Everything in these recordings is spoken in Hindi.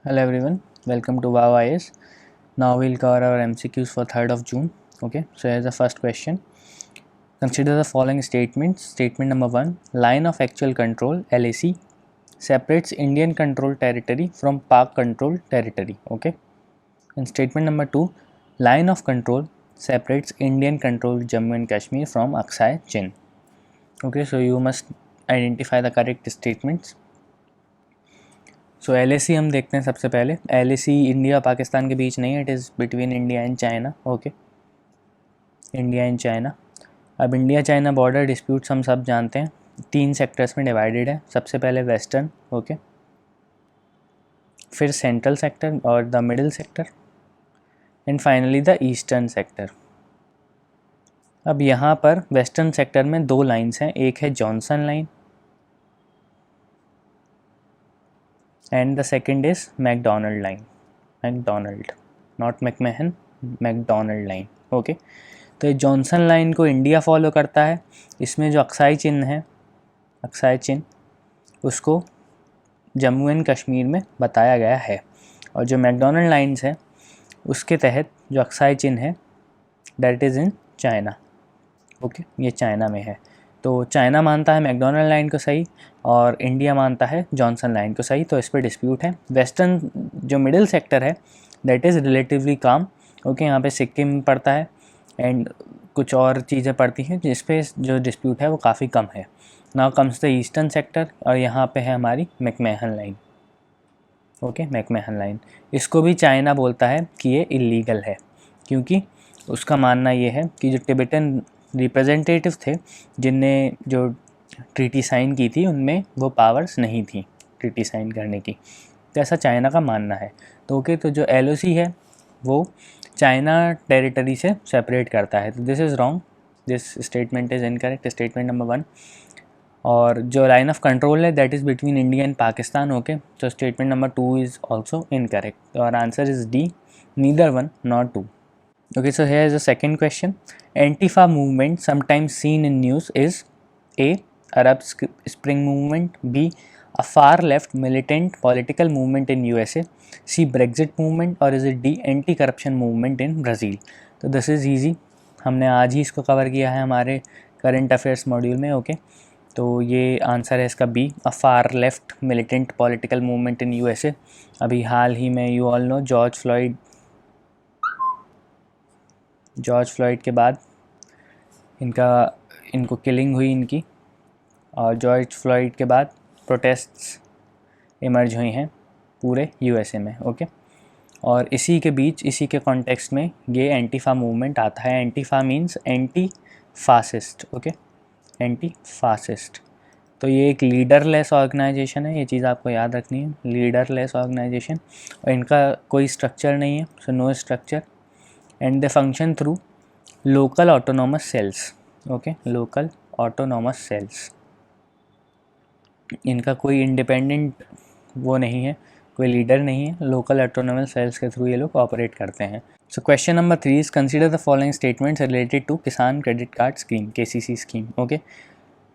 Hello everyone, welcome to WOW IS. Now we'll cover our MCQs for 3rd of June. Okay, so here's the first question. Consider the following statements. Statement number 1, line of actual control LAC separates Indian controlled territory from Pak controlled territory. Okay, and statement number 2, line of control separates Indian controlled Jammu and Kashmir from Aksai Chin. Okay, so you must identify the correct statements. So LAC हम देखते हैं सबसे पहले. LAC इंडिया पाकिस्तान के बीच नहीं है, it is between India and China. Okay, India and China. अब इंडिया चाइना बॉर्डर डिस्प्यूट्स हम सब जानते हैं, 3 सेक्टर्स में डिवाइडेड है. सबसे पहले वेस्टर्न, ओके, फिर सेंट्रल सेक्टर और the middle sector, and finally the eastern sector. अब यहाँ पर वेस्टर्न सेक्टर में 2 लाइन्स हैं, एक है Johnson line and the second is McDonald line. McDonald, not McMahon, McDonald line. Okay, तो जॉनसन लाइन को इंडिया फॉलो करता है. इसमें जो अक्साई चिन्ह है, अक्साई चिन्ह, उसको जम्मू एंड कश्मीर में बताया गया है. और जो मैकडोनल्ड लाइन्स है उसके तहत जो अक्साई चिन्ह है that is in China. Okay, ये चाइना में है. तो चाइना मानता है मैकडोनल्ड लाइन को सही और इंडिया मानता है जॉनसन लाइन को सही, तो इस पर डिस्प्यूट है. वेस्टर्न जो मिडिल सेक्टर है दैट इज़ रिलेटिवली काम. ओके, यहाँ पे सिक्किम पड़ता है एंड कुछ और चीज़ें पड़ती हैं जिस पे जो डिस्प्यूट है वो काफ़ी कम है. Now comes the eastern sector और यहाँ पे है हमारी मैकमहन लाइन. ओके, मैकमहन लाइन, इसको भी चाइना बोलता है कि ये इलीगल है, क्योंकि उसका मानना ये है कि जो टिबेटन रिप्रेजेंटेटिव थे जिनने जो ट्रीटी साइन की थी उनमें वो पावर्स नहीं थी ट्रीटी साइन करने की. तो ऐसा चाइना का मानना है. तो ओके, तो जो LOC है वो चाइना टेरिटरी से सेपरेट करता है. तो this is wrong, this statement is incorrect, statement number 1. और जो लाइन ऑफ कंट्रोल है that is between India and Pakistan. Okay, तो statement number 2 is also incorrect. और answer is D, neither one not 2. Okay, so here is the second question. Antifa movement sometimes seen in news is A, Arab Spring movement, B, a far left militant political movement in USA, C, Brexit movement, or is it D, anti-corruption movement in Brazil? तो this is easy, हमने आज ही इसको कवर किया है हमारे करंट अफेयर्स मॉड्यूल में. ओके, तो ये आंसर है इसका B, a far left militant political movement in USA. अभी हाल ही में you all know George Floyd के बाद इनको किलिंग हुई इनकी, और जॉर्ज फ्लॉयड के बाद प्रोटेस्ट्स इमर्ज हुई हैं पूरे USA में. ओके, और इसी के बीच, इसी के कॉन्टेक्स्ट में ये एंटीफा मूवमेंट आता है. Antifa means anti fascist. Okay, anti fascist. तो ये एक लीडरलेस ऑर्गेनाइजेशन है, ये चीज़ आपको याद रखनी है, लीडरलेस ऑर्गेनाइजेशन. और इनका कोई स्ट्रक्चर नहीं है, so no structure, and they function through local autonomous cells. okay, local autonomous cells. इनका कोई इंडिपेंडेंट वो नहीं है, कोई लीडर नहीं है, लोकल ऑटोनोमस सेल्स के थ्रू ये लोग ऑपरेट करते हैं. So question number 3 is consider the following statements related to Kisan credit card scheme, KCC scheme. Okay,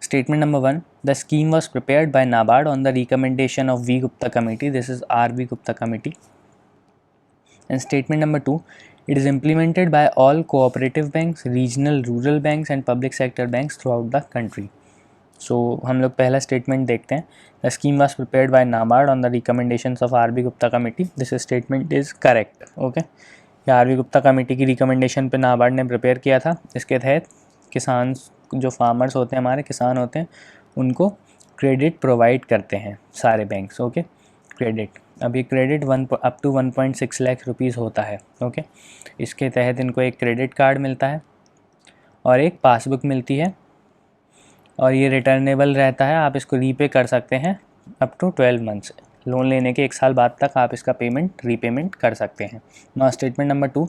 statement number 1, the scheme was prepared by NABARD on the recommendation of V Gupta committee. This is RV Gupta committee. And statement number 2, it is implemented by all cooperative banks, regional rural banks and public sector banks throughout the country. So हम लोग पहला स्टेटमेंट देखते हैं. The scheme was prepared by NABARD on the recommendations of RV Gupta committee. This statement is correct. Okay, RV Gupta committee की रिकमेंडेशन पे नाबार्ड ने प्रिपेयर किया था. इसके तहत किसान, जो फार्मर्स होते हैं, हमारे किसान होते हैं, उनको क्रेडिट प्रोवाइड करते हैं सारे बैंक्स. ओके, क्रेडिट, अभी credit up to 1.6 lakh rupees होता है. ओके, इसके तहत इनको एक क्रेडिट कार्ड मिलता है और एक पासबुक मिलती है, और ये रिटर्नेबल रहता है. आप इसको रीपे कर सकते हैं अप टू 12 मंथ्स. लोन लेने के 1 साल बाद तक आप इसका रीपेमेंट कर सकते हैं. Now statement number 2,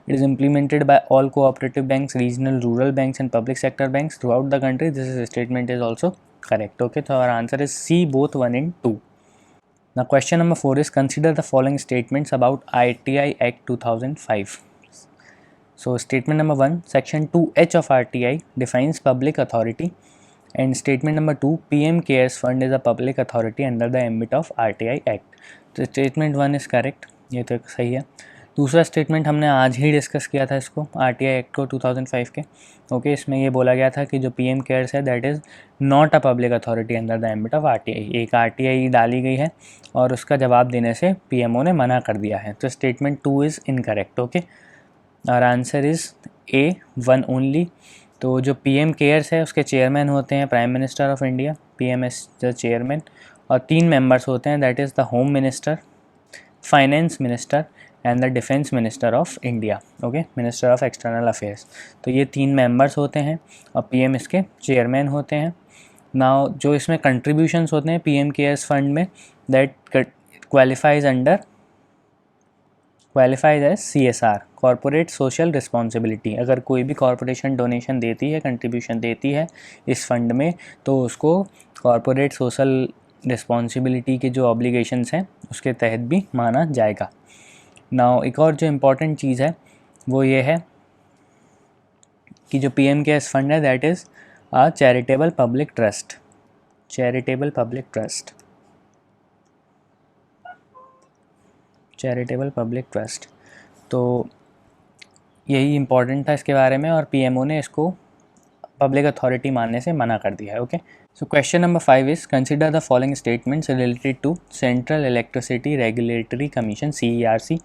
it is implemented by all cooperative banks, regional rural banks and public sector banks throughout the country. This statement is also correct. Okay, तो our answer is C, both 1 and 2. Now question number 4 is consider the following statements about RTI Act 2005. So statement number 1, section 2H of RTI defines public authority and statement number 2, PM cares fund is a public authority under the ambit of RTI act. तो स्टेटमेंट 1 इज़ करेक्ट, ये तो सही है। दूसरा स्टेटमेंट हमने आज ही डिस्कस किया था इसको, RTI एक्ट को 2005 के। ओके, इसमें ये बोला गया था कि जो PM केयर्स है that is not a public authority under the ambit of RTI। एक RTI डाली गई है और उसका जवाब देने से PMO ने मना कर दिया है। तो स्टेटमेंट 2 इज़ इनकरेक्ट। ओके, और आंसर इज़ A, 1 ओनली। तो जो PM केयर्स है उसके चेयरमैन होते हैं prime minister of India, PM is the chairman, और 3 मेंबर्स होते हैं, that is the home minister, finance minister and the defence minister of India. Okay, minister of external affairs. तो ये 3 मेंबर्स होते हैं और PM इसके चेयरमैन होते हैं। नाउ जो इसमें कंट्रीब्यूशंस होते हैं PM केयर्स फंड में, that qualifies as CSR, corporate social responsibility. अगर कोई भी कॉरपोरेशन डोनेशन देती है, कंट्रीब्यूशन देती है इस फंड में, तो उसको कॉरपोरेट सोशल रिस्पॉन्सिबिलिटी के जो ऑब्लिगेशंस हैं उसके तहत भी माना जाएगा। नाउ एक और जो इम्पॉर्टेंट चीज़ है वो ये है कि जो PM केयर्स फंड है that is a charitable public trust. Charitable public trust, charitable public trust. तो यही इम्पॉर्टेंट था इसके बारे में, और PMO ने इसको पब्लिक अथॉरिटी मानने से मना कर दिया है। Okay, so question number 5 is consider the following statements related to central electricity regulatory commission CERC।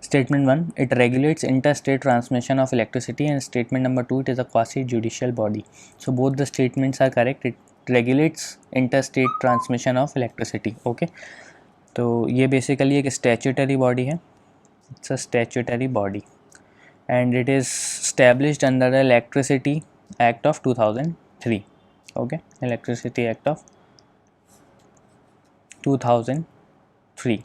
Statement 1, it regulates interstate transmission of electricity, and statement number 2, it is a quasi-judicial body. So both the statements are correct. It regulates interstate transmission of electricity. Okay, तो ये बेसिकली एक स्टैट्यूटरी बॉडी है, it's a statutory body, and it is established under the Electricity Act of 2003. Okay, Electricity Act of 2003.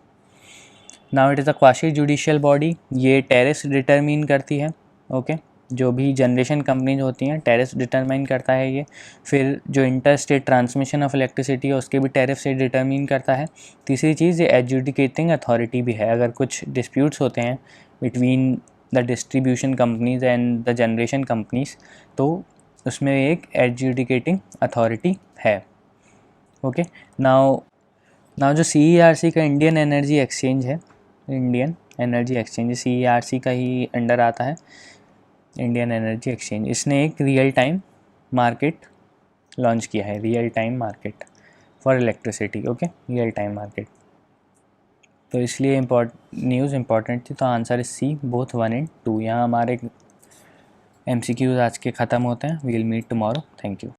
Now it is a quasi judicial body. ये टैरिफ्स डिटरमिन करती है। ओके, जो भी जनरेशन कंपनीज होती हैं टैरिफ्स डिटरमाइन करता है ये। फिर जो inter state transmission of electricity है उसके भी टैरिफ से डिटरमिन करता है। तीसरी चीज़, ये एडजुडिकेटिंग अथॉरिटी भी है। अगर कुछ डिस्प्यूट्स होते हैं between the distribution companies and the generation companies, तो उसमें एक एडजुडिकेटिंग अथॉरिटी है। ओके, नाउ जो CERC का इंडियन एनर्जी एक्सचेंज है, इंडियन एनर्जी एक्सचेंज CERC का ही अंडर आता है, इंडियन एनर्जी एक्सचेंज। इसने एक रियल टाइम मार्केट लॉन्च किया है, real time market for electricity. Okay, real time market. तो इसलिए न्यूज़ इम्पॉर्टेंट थी। तो answer is C, both 1 and 2। यहाँ हमारे MCQs आज के ख़त्म होते हैं। We will meet tomorrow. Thank you.